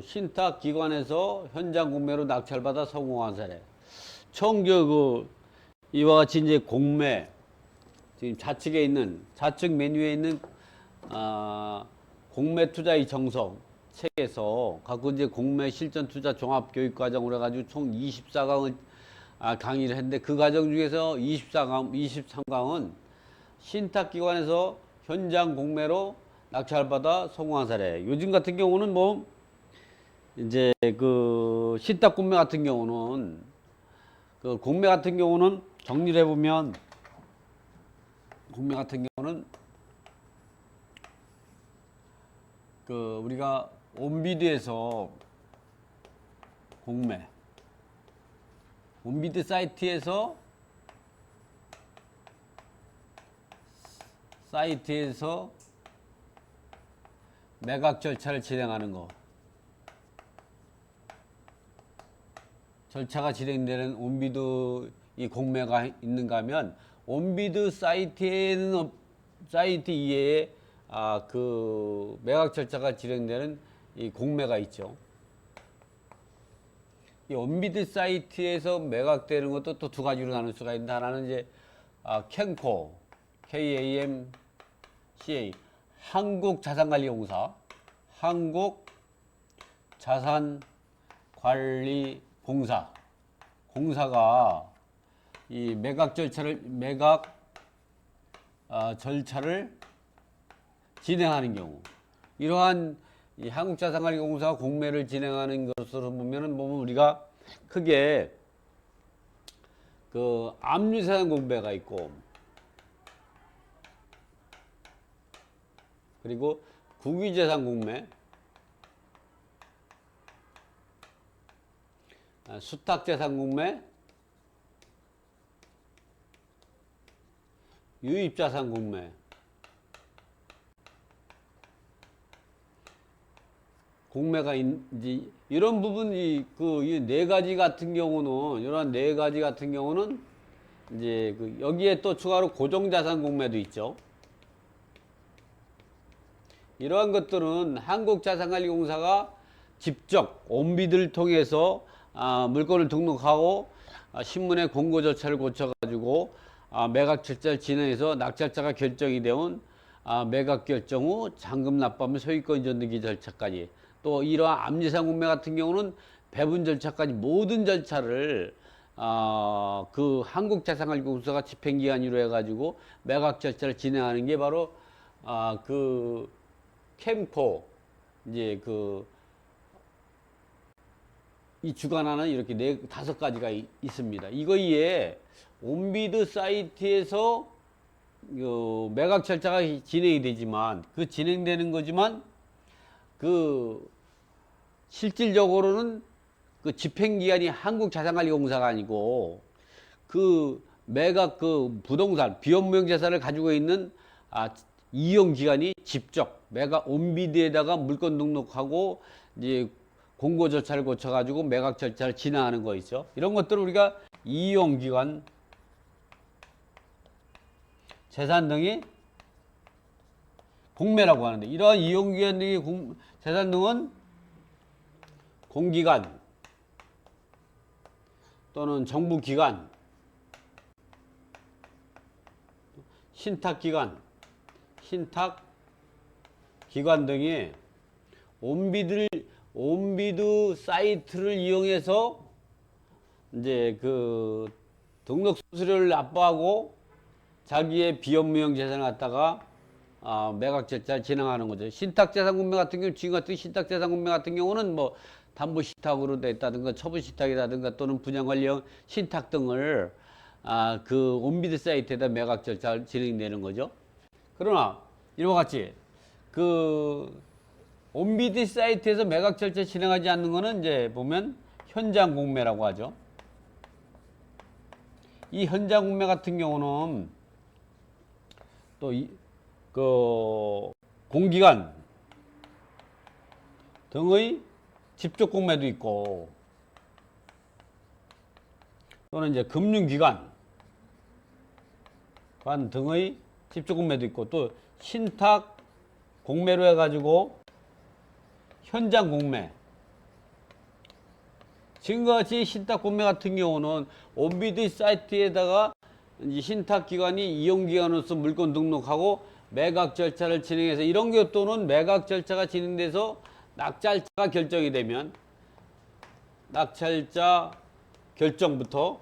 신탁 기관에서 현장 공매로 낙찰받아 성공한 사례. 이와 같이 이제 공매, 지금 좌측에 있는, 좌측 메뉴에 있는, 공매 투자의 정석 책에서 갖고 이제 공매 실전 투자 종합 교육 과정으로 해가지고 총 24강을 강의를 했는데 그 과정 중에서 23강은 신탁 기관에서 현장 공매로 낙찰받아 성공한 사례. 요즘 같은 경우는 뭐 이제 그 신탁 공매 같은 경우는 정리를 해보면 공매 같은 경우는 우리가 온비드에서 공매, 온비드 사이트에서 매각 절차를 진행하는 거. 절차가 진행되는 온비드 이 공매가 있는가 하면 온비드 사이트에는 사이트 이외에 그 매각 절차가 진행되는 이 공매가 있죠. 이 온비드 사이트에서 매각되는 것도 또 두 가지로 나눌 수가 있는데 하나는 이제 캔코 KAMCA 한국자산관리공사 공사가 이 매각 절차를 진행하는 경우, 이러한 이 한국자산관리공사가 공매를 진행하는 것으로 보면 우리가 크게 그 압류재산 공매가 있고, 그리고 국유재산 공매, 수탁재산 공매, 유입자산 공매, 공매가 이제 이런 부분이 이 네 가지 같은 경우는 이러한 네 가지 같은 경우는 이제 여기에 또 추가로 고정자산 공매도 있죠. 이러한 것들은 한국자산관리공사가 직접 온비드를 통해서 물건을 등록하고 신문에 공고 절차를 거쳐가지고 매각 절차를 진행해서 낙찰자가 결정이 되온 매각 결정 후 잔금 납부하면 소유권 이전등기 절차까지, 또 이러한 압류재산 공매 같은 경우는 배분 절차까지 모든 절차를 그 한국자산관리공사가 집행기관으로 해가지고 매각 절차를 진행하는 게 바로 그 캠코 이제 이 주관하는 이렇게 다섯 가지가 있습니다. 이거 이에 온비드 사이트에서 매각 절차가 진행이 되지만 진행되는 거지만 실질적으로는 집행기관이 한국자산관리공사가 아니고 매각 부동산 비업무형재산을 가지고 있는 이용기관이 직접 매각 온비드에다가 물건 등록하고 이제 공고 절차를 거쳐가지고 매각 절차를 진행하는 거 있죠. 이런 것들을 우리가 이용기관 재산 등이 공매라고 하는데, 이러한 이용기관 등의 재산 등은 공기관 또는 정부기관, 신탁기관 등이 온비드 사이트를 이용해서 이제 등록 수수료를 납부하고 자기의 비업무형 재산을 갖다가 매각 절차를 진행하는 거죠. 신탁재산 공매 같은 경우, 지금 같은 신탁재산 공매 같은 경우는 뭐 담보신탁으로 됐다든가 처분신탁이라든가 또는 분양관리형 신탁 등을 온비드 사이트에다 매각 절차를 진행되는 거죠. 그러나 이와 같이 온비드 사이트에서 매각 절차 진행하지 않는 거는 이제 보면 현장 공매라고 하죠. 이 현장 공매 같은 경우는 또 공기관 등의 집적 공매도 있고, 또는 이제 금융기관 등의 집적 공매도 있고, 또 신탁 공매로 해가지고 현장 공매, 지금과 같이 신탁 공매 같은 경우는 온비드 사이트에다가 이제 신탁기관이 이용기관으로서 물건 등록하고 매각 절차를 진행해서 이런 것도는 매각 절차가 진행돼서 낙찰자가 결정이 되면 낙찰자 결정부터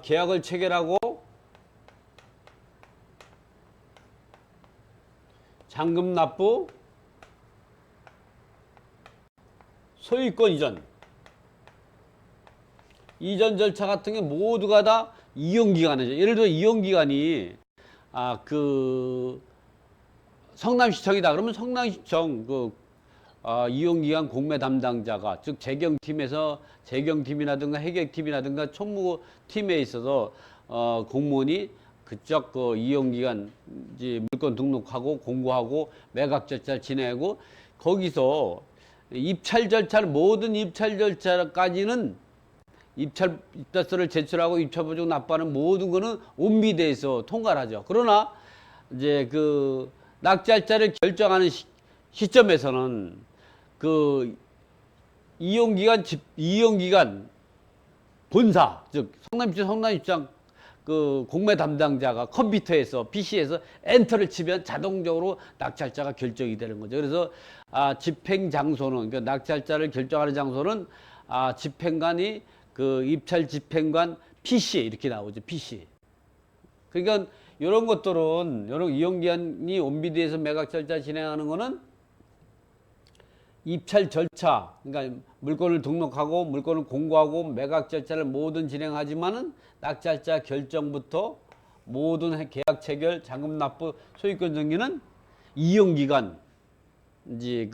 계약을 체결하고 잔금 납부, 소유권 이전 절차 같은 게 모두가 다 이용기관이죠. 예를 들어 이용기관이 성남시청이다 그러면 성남시청 이용기관 공매 담당자가 즉 재경팀이라든가 해객팀이라든가 총무팀에 있어서 공무원이 그쪽 이용기관 이제 물건 등록하고 공고하고 매각 절차를 진행하고 거기서 모든 입찰 절차까지는 입찰서를 제출하고 입찰 보증 납부하는 모든 거는 온비대에서 통과를 하죠. 그러나 이제 그 낙찰자를 결정하는 시점에서는 그 이용기관 본사 즉 성남시청 그 공매 담당자가 컴퓨터에서 PC에서 엔터를 치면 자동적으로 낙찰자가 결정이 되는 거죠. 그래서 집행 장소는 그 낙찰자를 결정하는 장소는 집행관이 그 입찰 집행관 PC 이렇게 나오죠. PC. 그러니까 이런 것들은 이용기관이 온비드에서 매각 절차 진행하는 거는 입찰 절차, 그러니까 물건을 등록하고 물건을 공고하고 매각 절차를 모든 진행하지만은 낙찰자 결정부터 모든 계약 체결, 잔금 납부, 소유권 정리는 이용기관 이제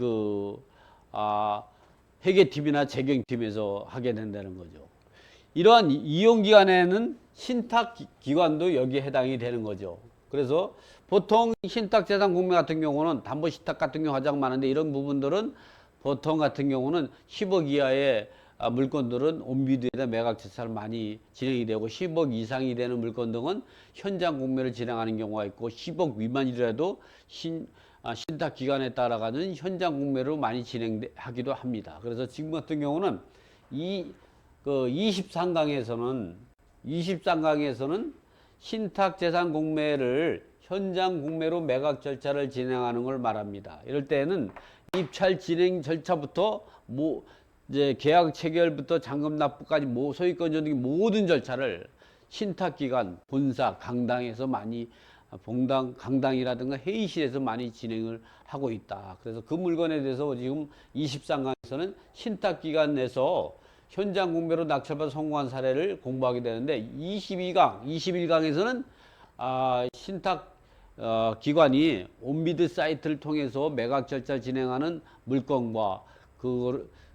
회계팀이나 재경팀에서 하게 된다는 거죠. 이러한 이용기관에는 신탁기관도 여기에 해당이 되는 거죠. 그래서 보통 신탁재산 공매 같은 경우는 담보신탁 같은 경우 가장 많은데 이런 부분들은 보통 같은 경우는 10억 이하의 물건들은 온비드에다 매각 절차를 많이 진행이 되고 10억 이상이 되는 물건 등은 현장 공매를 진행하는 경우가 있고 10억 미만이라도 신탁 기간에 따라가는 현장 공매로 많이 진행하기도 합니다. 그래서 지금 같은 경우는 23강에서는 신탁 재산 공매를 현장 공매로 매각 절차를 진행하는 걸 말합니다. 이럴 때는 입찰 진행 절차부터 이제 계약 체결부터 잔금 납부까지 소유권 전등의 모든 절차를 신탁기관 본사 강당에서 많이 강당이라든가 회의실에서 많이 진행을 하고 있다. 그래서 그 물건에 대해서 지금 23강에서는 신탁기관 내에서 현장 공매로 낙찰받아 성공한 사례를 공부하게 되는데 21강에서는 신탁 기관이 온비드 사이트를 통해서 매각 절차를 진행하는 물건과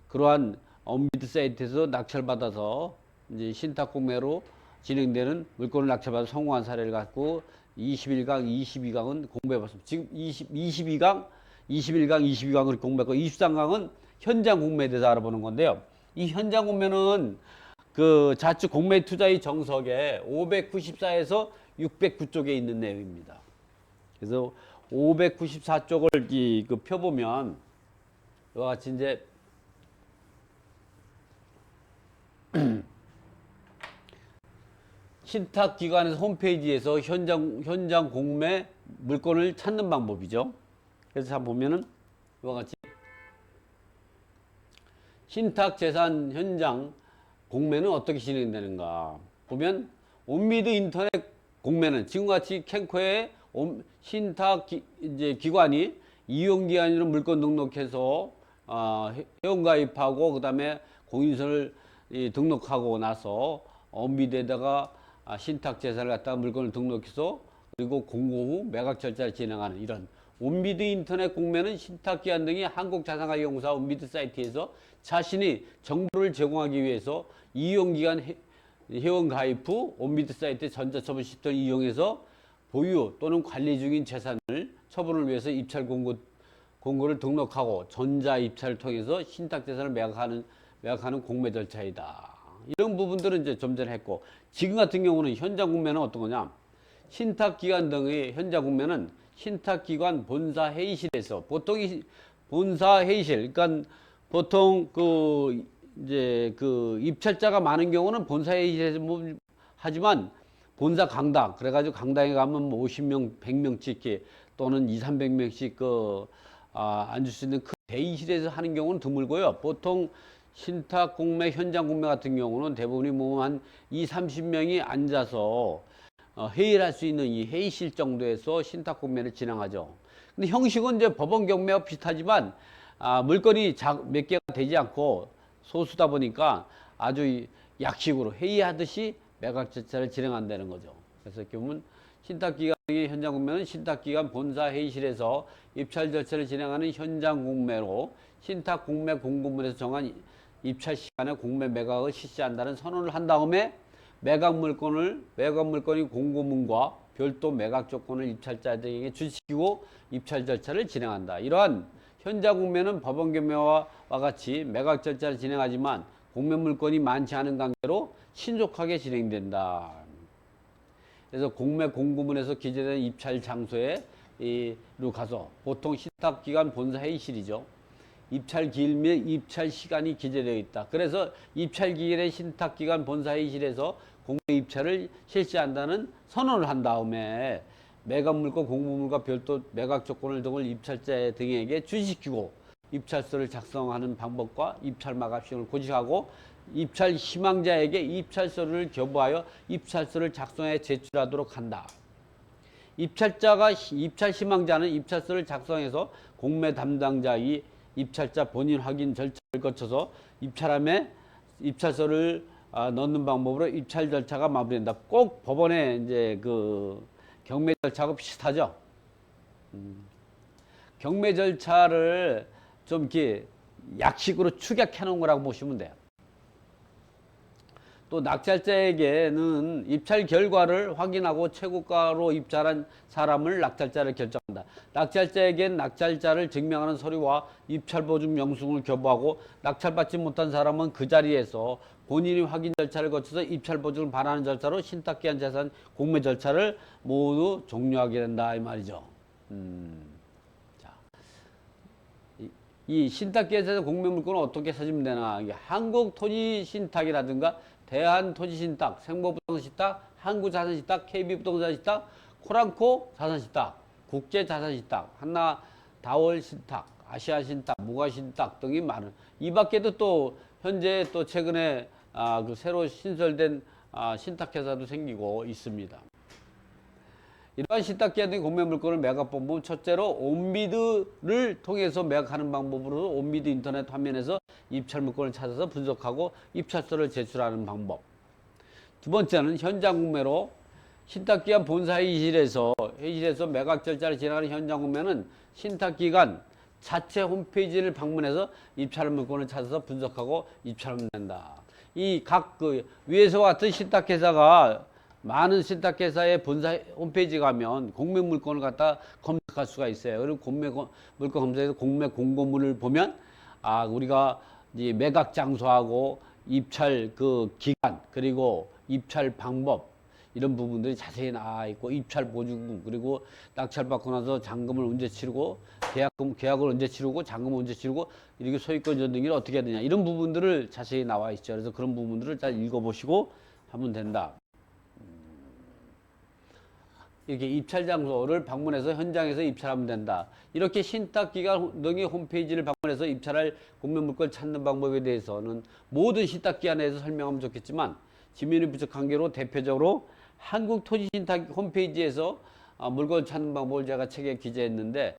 그러한 온비드 사이트에서 낙찰받아서 이제 신탁 공매로 진행되는 물건을 낙찰받아 성공한 사례를 갖고 21강, 22강은 공부해봤습니다. 지금 21강, 22강을 공부했고 23강은 현장 공매에 대해서 알아보는 건데요. 이 현장 공매는 그 자치 공매 투자의 정석에 594에서 609쪽에 있는 내용입니다. 그래서 594쪽을 펴보면 이와 같이 이제 신탁기관에서 홈페이지에서 현장 공매 물건을 찾는 방법이죠. 그래서 자 보면은 이와 같이 신탁 재산 현장 공매는 어떻게 진행되는가 보면 온비드 인터넷 공매는 지금과 같이 캔코의 신탁 기관이 이용기관으로 물건 등록해서 회원가입하고 그 다음에 공인서를 등록하고 나서 온비드에다가 신탁 재산을 갖다가 물건을 등록해서 그리고 공고 후 매각 절차를 진행하는 이런 온비드 인터넷 공매는 신탁기관 등이 한국자산가격공사 온비드 사이트에서 자신이 정보를 제공하기 위해서 이용기관 회원 가입 후 온비드 사이트 전자처분 시스템을 이용해서 보유 또는 관리 중인 재산을 처분을 위해서 입찰 공고를 등록하고 전자 입찰을 통해서 신탁 재산을 매각하는 공매 절차이다. 이런 부분들은 이제 좀 전에 했고 지금 같은 경우는 현장 공매는 어떤 거냐? 신탁기관 등의 현장 공매는 신탁기관 본사 회의실에서 보통 본사 회의실, 그러니까 보통 이제 입찰자가 많은 경우는 본사에 하지만 본사 강당 그래가지고 강당에 가면 뭐 50명, 100명씩 이렇게 또는 2, 300명씩 앉을 수 있는 큰 대의실에서 하는 경우는 드물고요. 보통 신탁 공매, 현장 공매 같은 경우는 대부분이 뭐 한 2, 30명이 앉아서 회의를 할 수 있는 이 회의실 정도에서 신탁 공매를 진행하죠. 근데 형식은 이제 법원 경매와 비슷하지만 물건이 몇 개가 되지 않고 소수다 보니까 아주 약식으로 회의하듯이 매각 절차를 진행한다는 거죠. 그래서 이렇게 보면 신탁기관의 현장 공매는 신탁기관 본사 회의실에서 입찰 절차를 진행하는 현장 공매로 신탁 공매 공고문에서 정한 입찰 시간에 공매 매각을 실시한다는 선언을 한 다음에 매각 물건이 공고문과 별도 매각 조건을 입찰자에게 주시키고 입찰 절차를 진행한다. 이러한 현장 공매는 법원 경매와 같이 매각 절차를 진행하지만 공매 물건이 많지 않은 관계로 신속하게 진행된다. 그래서 공매 공고문에서 기재된 입찰 장소에 가서 보통 신탁기관 본사 회의실이죠. 입찰 기일 및 입찰 시간이 기재되어 있다. 그래서 입찰 기일에 신탁기관 본사 회의실에서 공매 입찰을 실시한다는 선언을 한 다음에 매각 물건, 공고물과 별도 매각 조건을 등을 입찰자 등에게 주시키고 입찰서를 작성하는 방법과 입찰 마감 시간을 고지하고 입찰 희망자에게 입찰서를 교부하여 입찰서를 작성해 제출하도록 한다. 입찰 희망자는 입찰서를 작성해서 공매 담당자의 입찰자 본인 확인 절차를 거쳐서 입찰함에 입찰서를 넣는 방법으로 입찰 절차가 마무리된다. 꼭 법원에 이제 경매 절차하고 비슷하죠. 경매 절차를 좀 이렇게 약식으로 축약해 놓은 거라고 보시면 돼요. 또 낙찰자에게는 입찰 결과를 확인하고 최고가로 입찰한 사람을 낙찰자를 결정한다. 낙찰자에겐 낙찰자를 증명하는 서류와 입찰 보증 영수증을 교부하고 낙찰받지 못한 사람은 그 자리에서 본인이 확인 절차를 거쳐서 입찰 보증을 반환하는 절차로 신탁기한 재산 공매 절차를 모두 종료하게 된다 이 말이죠. 자, 이 신탁기한 재산 공매 물건은 어떻게 찾으면 되나? 이게 한국토지신탁이라든가 대한토지신탁, 생모부동산신탁, 한국자산신탁, KB부동산신탁, 코랑코 자산신탁, 국제자산신탁, 한나다월신탁, 아시아신탁, 무가신탁 등이 많은. 이 밖에도 또 현재 또 최근에 새로 신설된 신탁회사도 생기고 있습니다. 이러한 신탁기한 공매 물건을 매각 방법은 첫째로 온비드를 통해서 매각하는 방법으로 온비드 인터넷 화면에서 입찰 물건을 찾아서 분석하고 입찰서를 제출하는 방법. 두 번째는 현장 공매로 신탁기관 본사 회의실에서 매각 절차를 진행하는 현장 공매는 신탁기관 자체 홈페이지를 방문해서 입찰 물건을 찾아서 분석하고 입찰하면 된다. 이 위에서와 같은 신탁회사가 많은 신탁회사의 본사 홈페이지 가면 공매 물건을 갖다 검색할 수가 있어요. 그리고 공매 물건 검색해서 공매 공고문을 보면 우리가 이제 매각 장소하고 입찰 기간 그리고 입찰 방법 이런 부분들이 자세히 나와 있고 입찰 보증금 그리고 낙찰 받고 나서 잔금을 언제 치르고 계약을 언제 치르고 잔금을 언제 치르고 이렇게 소유권 전등기를 어떻게 해야 되냐 이런 부분들을 자세히 나와 있죠. 그래서 그런 부분들을 잘 읽어보시고 하면 된다. 이렇게 입찰 장소를 방문해서 현장에서 입찰하면 된다. 이렇게 신탁기관 등의 홈페이지를 방문해서 입찰할 공매 물건을 찾는 방법에 대해서는 모든 신탁기관에서 설명하면 좋겠지만 지면이 부족한 게로 대표적으로 한국토지신탁 홈페이지에서 물건 찾는 방법을 제가 책에 기재했는데